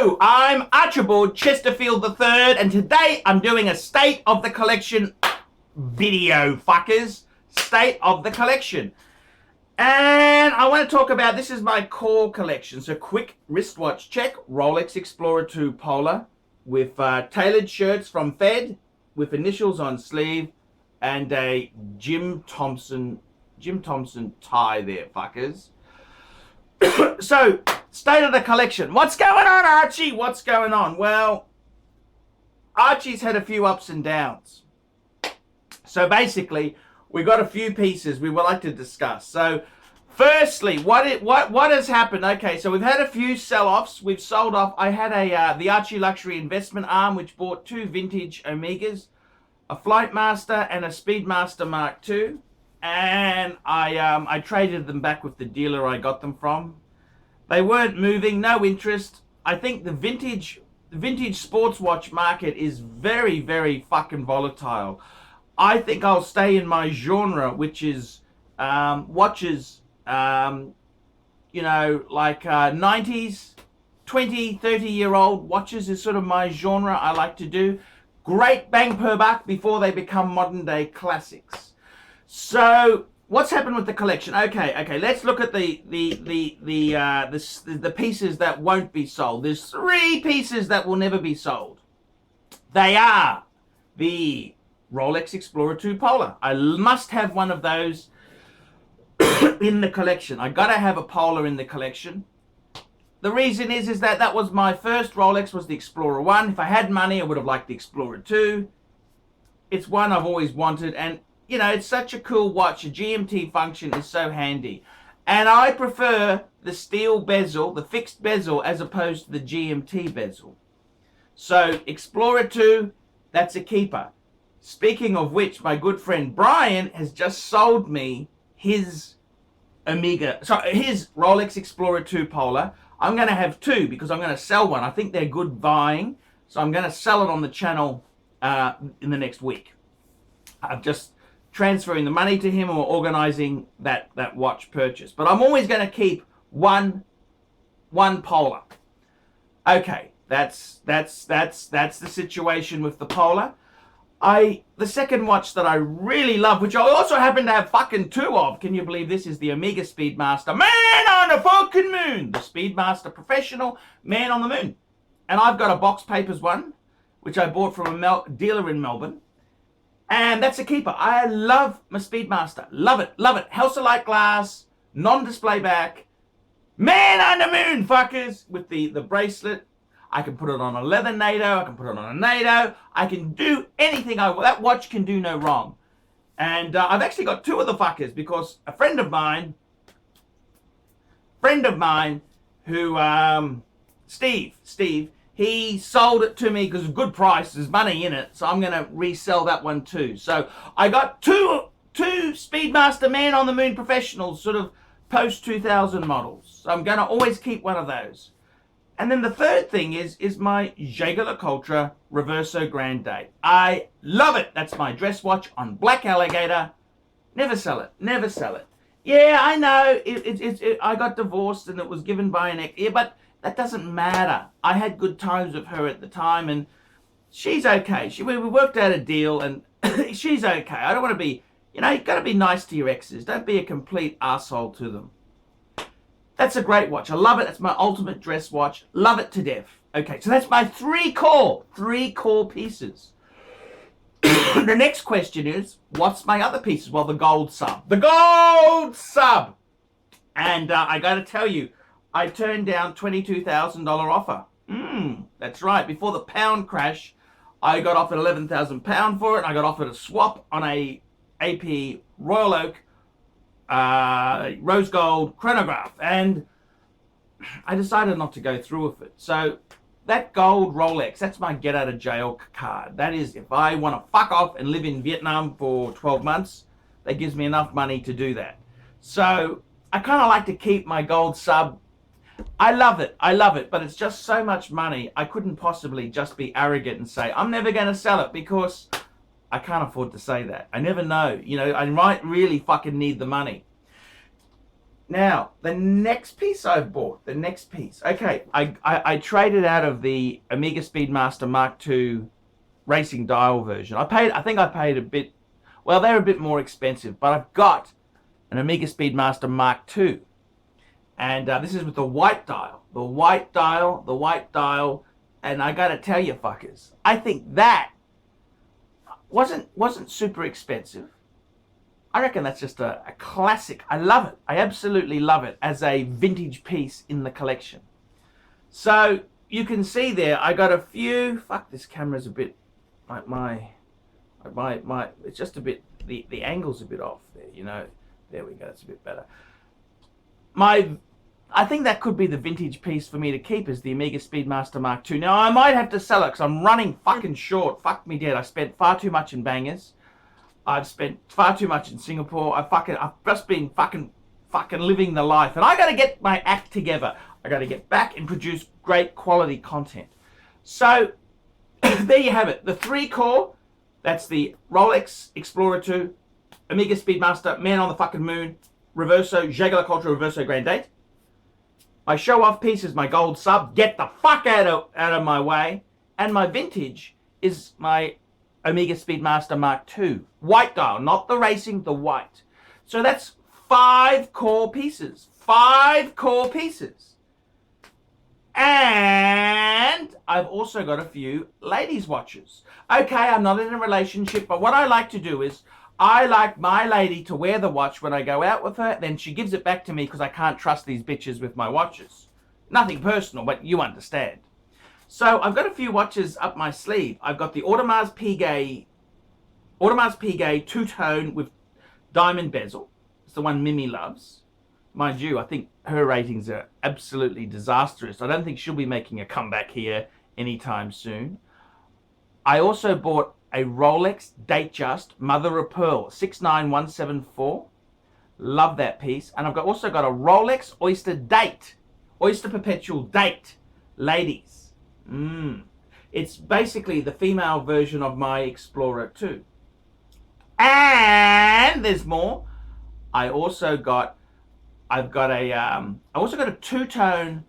Hello, I'm Archibald Chesterfield III, and today I'm doing a State of the Collection video, fuckers. State of the Collection. And I want to talk about, this is my core collection. So quick wristwatch check, Rolex Explorer 2 Polar with tailored shirts from Fed with initials on sleeve and a Jim Thompson tie there, fuckers. So, state of the collection. What's going on, Archie? What's going on? Well, Archie's had a few ups and downs. So basically, we got a few pieces we would like to discuss. So, firstly, what has happened? Okay, so we've had a few sell-offs. We've sold off. I had the ArchieLuxury investment arm, which bought two vintage Omegas, a Flightmaster and a Speedmaster Mark II. And I traded them back with the dealer I got them from. They weren't moving, no interest. I think the vintage sports watch market is very, very fucking volatile. I think I'll stay in my genre, which is watches, you know, like 90s, 20, 30-year-old watches is sort of my genre I like to do. Great bang per buck before they become modern-day classics. So, what's happened with the collection? Okay, let's look at the pieces that won't be sold. There's three pieces that will never be sold. They are the Rolex Explorer 2 Polar. I must have one of those in the collection. I gotta have a Polar in the collection. The reason is that was my first Rolex, was the Explorer 1. If I had money, I would have liked the Explorer 2. It's one I've always wanted, and you know, it's such a cool watch. A GMT function is so handy. And I prefer the steel bezel, the fixed bezel, as opposed to the GMT bezel. So, Explorer 2, that's a keeper. Speaking of which, my good friend Brian has just sold me his his Rolex Explorer 2 Polar. I'm going to have two because I'm going to sell one. I think they're good buying. So I'm going to sell it on the channel in the next week. I've just transferring the money to him or organizing that watch purchase. But I'm always going to keep one Polar. Okay, that's the situation with the Polar. The second watch that I really love, which I also happen to have fucking two of, can you believe this, is the Omega Speedmaster Man on the fucking Moon. The Speedmaster Professional Man on the Moon. And I've got a box papers one, which I bought from a dealer in Melbourne. And that's a keeper. I love my Speedmaster. Love it, love it. House of Light glass, non-display back. Man on the Moon, fuckers. With the bracelet. I can put it on a leather NATO. I can put it on a NATO. I can do anything I want. That watch can do no wrong. And I've actually got two of the fuckers because a friend of mine who, Steve, he sold it to me because of good price, there's money in it, so I'm going to resell that one too. So I got two Speedmaster Man on the Moon Professionals, sort of post-2000 models. So I'm going to always keep one of those. And then the third thing is my Jaeger-LeCoultre Reverso Grande. I love it. That's my dress watch on black alligator. Never sell it. Never sell it. Yeah, I know. I got divorced and it was given by an ex. Yeah, but that doesn't matter. I had good times with her at the time, and she's okay. We worked out a deal, and she's okay. I don't want to be, you know, you've got to be nice to your exes. Don't be a complete asshole to them. That's a great watch. I love it. That's my ultimate dress watch. Love it to death. Okay, so that's my three core pieces. The next question is, what's my other pieces? Well, the gold sub. The gold sub! And I got to tell you, I turned down $22,000 offer. That's right. Before the pound crash, I got offered £11,000 for it. I got offered a swap on a AP Royal Oak rose gold chronograph, and I decided not to go through with it. So that gold Rolex, that's my get out of jail card. That is, if I want to fuck off and live in Vietnam for 12 months, that gives me enough money to do that. So I kind of like to keep my gold sub. I love it, but it's just so much money. I couldn't possibly just be arrogant and say, I'm never going to sell it, because I can't afford to say that. I never know. You know, I might really fucking need the money. Now, the next piece I've bought, the next piece. Okay, I traded out of the Omega Speedmaster Mark II racing dial version. I think I paid a bit, well, they're a bit more expensive, but I've got an Omega Speedmaster Mark II. And this is with the white dial. The white dial. And I gotta tell you, fuckers, I think that wasn't super expensive. I reckon that's just a classic. I love it. I absolutely love it as a vintage piece in the collection. So you can see there, I got a few. Fuck, this camera's a bit like my. It's just a bit. The angle's a bit off there. You know. There we go. It's a bit better. I think that could be the vintage piece for me to keep, is the Omega Speedmaster Mark II. Now I might have to sell it because I'm running fucking short. Fuck me dead. I spent far too much in bangers. I've spent far too much in Singapore. I've just been fucking living the life. And I got to get my act together. I got to get back and produce great quality content. So, there you have it. The 3-core, that's the Rolex Explorer 2, Omega Speedmaster, Man on the fucking Moon, Reverso, Jaguar Ultra Reverso Grand Date. My show-off piece is my gold sub. Get the fuck out of my way. And my vintage is my Omega Speedmaster Mark II. White dial, not the racing, the white. So that's 5 core pieces. 5 core pieces. And I've also got a few ladies' watches. Okay, I'm not in a relationship, but what I like to do is I like my lady to wear the watch when I go out with her, then she gives it back to me because I can't trust these bitches with my watches. Nothing personal, but you understand. So I've got a few watches up my sleeve. I've got the Audemars Piguet two-tone with diamond bezel. It's the one Mimi loves. Mind you, I think her ratings are absolutely disastrous. I don't think she'll be making a comeback here anytime soon. I also bought a Rolex Datejust Mother of Pearl 69174. Love that piece. And I've also got a Rolex Oyster Perpetual Date. Ladies. It's basically the female version of my Explorer 2. And there's more. I also got a two-tone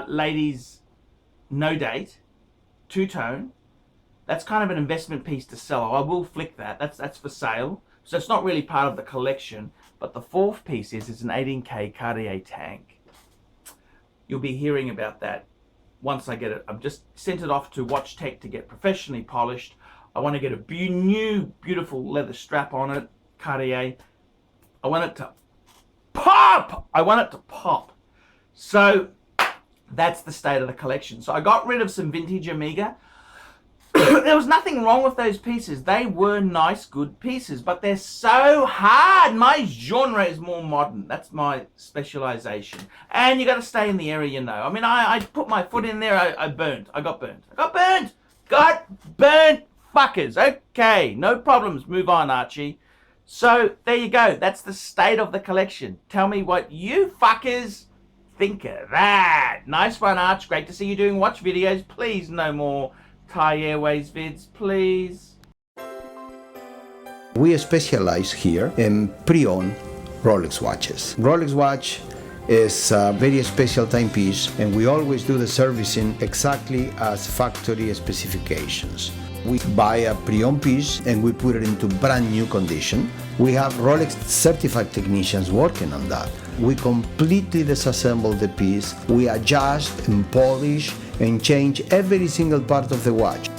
ladies no date. Two-tone. That's kind of an investment piece to sell. I will flick that. That's for sale. So it's not really part of the collection. But the 4th piece is an 18K Cartier tank. You'll be hearing about that once I get it. I've just sent it off to Watch Tech to get professionally polished. I want to get a new, beautiful leather strap on it, Cartier. I want it to pop. So that's the state of the collection. So I got rid of some vintage Omega. There was nothing wrong with those pieces. They were nice, good pieces, but they're so hard. My genre is more modern. That's my specialization. And you got to stay in the area you know. I mean, I put my foot in there. I got burnt, fuckers. Okay, no problems. Move on, Archie. So there you go. That's the state of the collection. Tell me what you fuckers think of that. Nice one, Arch. Great to see you doing watch videos. Please, no more Thai Airways vids, please. We specialize here in pre-owned Rolex watches. Rolex watch is a very special timepiece, and we always do the servicing exactly as factory specifications. We buy a pre-owned piece and we put it into brand new condition. We have Rolex certified technicians working on that. We completely disassemble the piece. We adjust and polish and change every single part of the watch.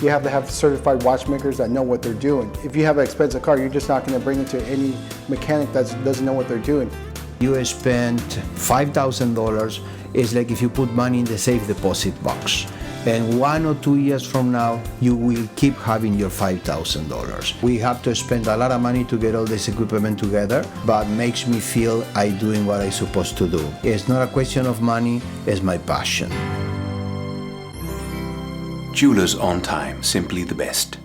You have to have certified watchmakers that know what they're doing. If you have an expensive car, you're just not going to bring it to any mechanic that doesn't know what they're doing. You spend $5,000, it's like if you put money in the safe deposit box. And 1 or 2 years from now, you will keep having your $5,000. We have to spend a lot of money to get all this equipment together, but makes me feel I'm doing what I'm supposed to do. It's not a question of money, it's my passion. Jewelers on time, simply the best.